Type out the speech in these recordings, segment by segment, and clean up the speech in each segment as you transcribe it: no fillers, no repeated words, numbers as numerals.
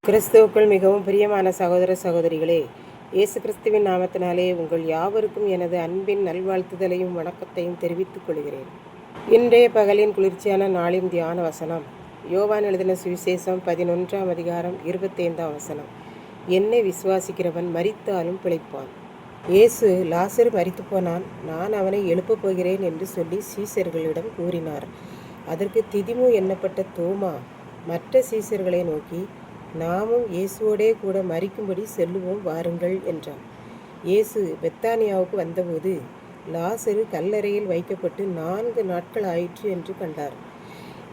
கிறிஸ்துவுக்குள் மிகவும் பிரியமான சகோதர சகோதரிகளே, இயேசு கிறிஸ்துவின் நாமத்தினாலே உங்கள் யாவருக்கும் எனது அன்பின் நல்வாழ்த்துதலையும் வணக்கத்தையும் தெரிவித்துக் கொள்கிறேன். இன்றைய பகலின் குளிர்ச்சியான நாளின் தியான வசனம் யோவான் எழுதின சுவிசேஷம் 11ஆம் அதிகாரம் 25ஆம் வசனம். என்னை விசுவாசிக்கிறவன் மரித்தாலும் பிழைப்பான். இயேசு லாசரு மரித்து போனான், நான் அவனை எழுப்பப் போகிறேன் என்று சொல்லி சீசர்களிடம் கூறினார். அதற்கு திதிமு எண்ணப்பட்ட தோமா மற்ற சீசர்களை நோக்கி, நாமும் இயேசுவோடே கூட மரிக்கும்படி செல்லுவோம் வாருங்கள் என்றார். இயேசு பெத்தானியாவுக்கு வந்தபோது லாசரு கல்லறையில் வைக்கப்பட்டு 4 நாட்கள் ஆயிற்று என்று கண்டார்.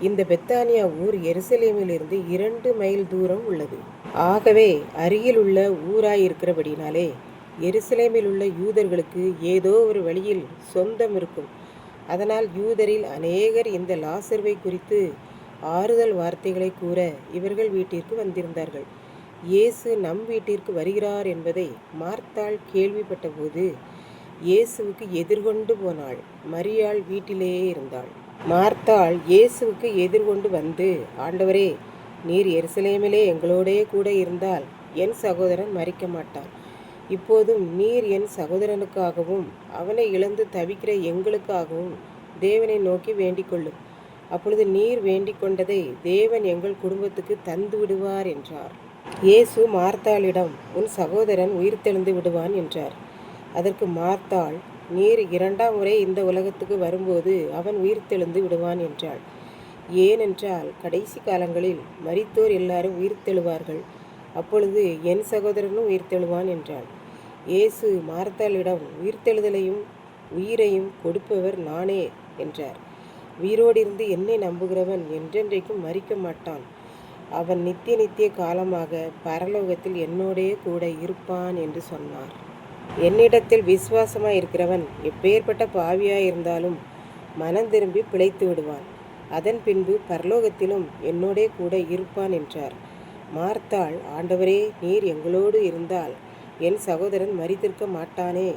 இந்த பெத்தானியா ஊர் எருசலேமிலிருந்து 2 மைல் தூரம் உள்ளது. ஆகவே அருகில் உள்ள ஊராயிருக்கிறபடினாலே எருசலேமில் உள்ள யூதர்களுக்கு ஏதோ ஒரு வழியில் சொந்தம் இருக்கும். அதனால் யூதரில் அநேகர் இந்த லாசருவை குறித்து ஆறுதல் வார்த்தைகளை கூற இவர்கள் வீட்டிற்கு வந்திருந்தார்கள். இயேசு நம் வீட்டிற்கு வருகிறார் என்பதை மார்த்தாள் கேள்விப்பட்டபோது இயேசுவுக்கு எதிர்கொண்டு போனாள். மரியாள் வீட்டிலேயே இருந்தாள். மார்த்தாள் இயேசுவுக்கு எதிர்கொண்டு வந்து, ஆண்டவரே, நீர் எருசலேமிலே எங்களோடே கூட இருந்தால் என் சகோதரன் மரிக்க மாட்டான். இப்போதும் நீர் என் சகோதரனுக்காகவும் அவனை இழந்து தவிக்கிற எங்களுக்காகவும் தேவனை நோக்கி வேண்டிக் கொள்ளும். அப்பொழுது நீர் வேண்டிக் கொண்டதை தேவன் எங்கள் குடும்பத்துக்கு தந்து விடுவார் என்றார். இயேசு மார்த்தாளிடம், உன் சகோதரன் உயிர்த்தெழுந்து விடுவான் என்றார். அதற்கு மார்த்தாள், நீர் 2ஆம் முறை இந்த உலகத்துக்கு வரும்போது அவன் உயிர்த்தெழுந்து விடுவான் என்றாள். ஏனென்றால் கடைசி காலங்களில் மரித்தோர் எல்லாரும் உயிர்த்தெழுவார்கள், அப்பொழுது என் சகோதரனும் உயிர்த்தெழுவான் என்றாள். இயேசு மார்த்தாளிடம், உயிர்த்தெழுதலையும் உயிரையும் கொடுப்பவர் நானே என்றார். உயிரோடிருந்து என்னை நம்புகிறவன் என்றென்றைக்கும் மரிக்க மாட்டான். அவன் நித்திய காலமாக பரலோகத்தில் என்னோடே கூட இருப்பான் என்று சொன்னார். என்னிடத்தில் விசுவாசமாய் இருக்கிறவன் எப்பேற்பட்ட பாவியாய் இருந்தாலும் மனம் திரும்பி பிழைத்து விடுவான். அதன் பின்பு பரலோகத்திலும் என்னோடே கூட இருப்பான் என்றார். மார்த்தாள், ஆண்டவரே, நீர் எங்களோடு இருந்தால் என் சகோதரன் மரித்திருக்க மாட்டானே.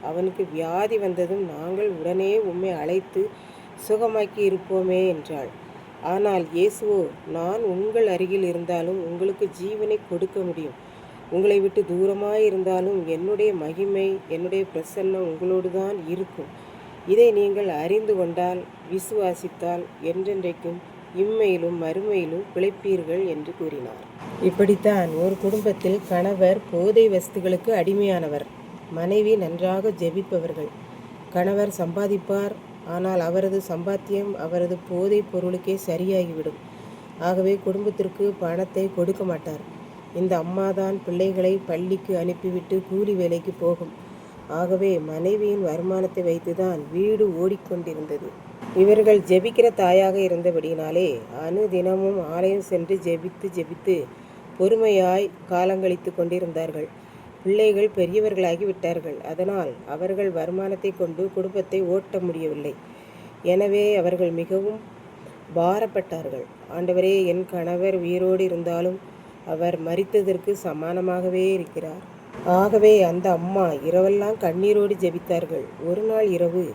அவனுக்கு வியாதி வந்ததும் நாங்கள் உடனே உம்மை அழைத்து சுகமாக்கி இருப்போமே என்றாள். ஆனால் இயேசுவோ, நான் உங்கள் அருகில் இருந்தாலும் உங்களுக்கு ஜீவனை கொடுக்க முடியும். உங்களை விட்டு தூரமாய் இருந்தாலும் என்னுடைய மகிமை, என்னுடைய பிரசன்னம் உங்களோடு தான் இருக்கும். இதை நீங்கள் அறிந்து கொண்டால், விசுவாசித்தால் என்றென்றைக்கும் இம்மையிலும் மறுமையிலும் பிழைப்பீர்கள் என்று கூறினார். இப்படித்தான் ஒரு குடும்பத்தில் கணவர் போதை வஸ்துகளுக்கு அடிமையானவர், மனைவி நன்றாக ஜெபிப்பவர்கள். கணவர் சம்பாதிப்பார், ஆனால் அவரது சம்பாத்தியம் அவரது போதை பொருளுக்கே சரியாகிவிடும். ஆகவே குடும்பத்திற்கு பணத்தை கொடுக்க மாட்டார். இந்த அம்மாதான் பிள்ளைகளை பள்ளிக்கு அனுப்பிவிட்டு கூலி வேலைக்கு போகும். ஆகவே மனைவியின் வருமானத்தை வைத்துதான் வீடு ஓடிக்கொண்டிருந்தது. இவர்கள் ஜெபிக்கிற தாயாக இருந்தபடினாலே தினமும் ஆலயம் சென்று ஜெபித்து பொறுமையாய் காலங்கழித்து கொண்டிருந்தார்கள். பிள்ளைகள் பெரியவர்களாகி விட்டார்கள். அதனால் அவர்கள் வருமானத்தை கொண்டு குடும்பத்தை ஓட்ட முடியவில்லை. எனவே அவர்கள் மிகவும் பாரப்பட்டார்கள். ஆண்டவரே, என் கணவர் உயிரோடு இருந்தாலும் அவர் மரித்ததற்கு சமானமாகவே இருக்கிறார். ஆகவே அந்த அம்மா இரவெல்லாம் கண்ணீரோடு ஜெபித்தார்கள். ஒரு நாள் இரவு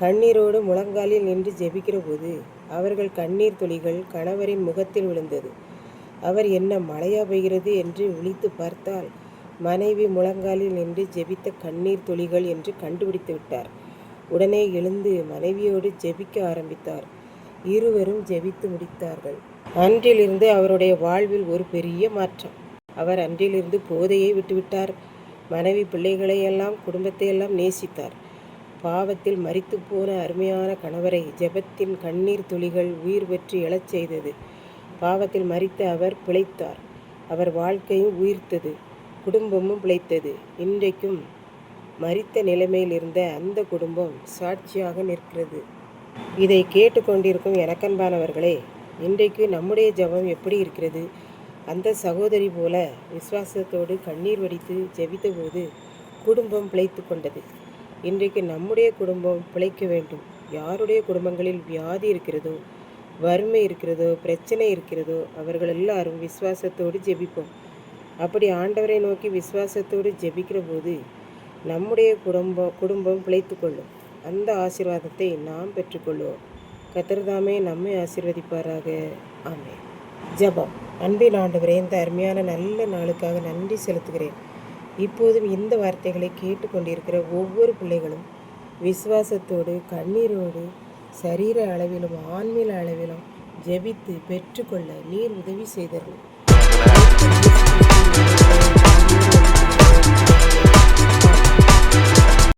கண்ணீரோடு முழங்காலில் நின்று ஜெபிக்கிற போது அவர்கள் கண்ணீர் துளிகள் கணவரின் முகத்தில் விழுந்தது. அவர் என்ன மழையா பெய்கிறது என்று விழித்து பார்த்தால் மனைவி முழங்காலில் நின்று ஜெபித்த கண்ணீர் துளிகள் என்று கண்டுபிடித்து விட்டார். உடனே எழுந்து மனைவியோடு ஜெபிக்க ஆரம்பித்தார். இருவரும் ஜெபித்து முடித்தார்கள். அன்றிலிருந்து அவருடைய வாழ்வில் ஒரு பெரிய மாற்றம். அவர் அன்றிலிருந்து போதையை விட்டுவிட்டார். மனைவி பிள்ளைகளையெல்லாம் குடும்பத்தையெல்லாம் நேசித்தார். பாவத்தில் மரித்து போன அருமையான கணவரை ஜெபத்தின் கண்ணீர் துளிகள் உயிர் பெற்று எழச் செய்தது. பாவத்தில் மரித்த அவர் பிழைத்தார். அவர் வாழ்க்கையும் உயிர்த்தது, குடும்பமும் பிழைத்தது. இன்றைக்கும் மரித்த நிலைமையில் இருந்த அந்த குடும்பம் சாட்சியாக நிற்கிறது. இதை கேட்டுக்கொண்டிருக்கும் எனக்கன்பானவர்களே, இன்றைக்கு நம்முடைய ஜெபம் எப்படி இருக்கிறது? அந்த சகோதரி போல விசுவாசத்தோடு கண்ணீர் வடித்து ஜெபித்தபோது குடும்பம் பிழைத்து கொண்டது. இன்றைக்கு நம்முடைய குடும்பம் பிழைக்க வேண்டும். யாருடைய குடும்பங்களில் வியாதி இருக்கிறதோ, வறுமை இருக்கிறதோ, பிரச்சனை இருக்கிறதோ, அவர்கள் எல்லாரும் விசுவாசத்தோடு ஜெபிப்போம். அப்படி ஆண்டவரை நோக்கி விசுவாசத்தோடு ஜெபிக்கிற போது நம்முடைய குடும்பம் பிழைத்து கொள்ளும். அந்த ஆசீர்வாதத்தை நாம் பெற்றுக்கொள்வோம். கர்த்தர் தாமே நம்மை ஆசீர்வதிப்பாராக. ஆமென். ஜெபம். அன்பின் ஆண்டவரே, இந்த அருமையான நல்ல நாளுக்காக நன்றி செலுத்துகிறேன். இப்போதும் இந்த வார்த்தைகளை கேட்டுக்கொண்டிருக்கிற ஒவ்வொரு பிள்ளைகளும் விசுவாசத்தோடு, கண்ணீரோடு, சரீர அளவிலும் ஆன்மீக அளவிலும் ஜெபித்து பெற்றுக்கொள்ள நீர் உதவி செய்தீர்கள்.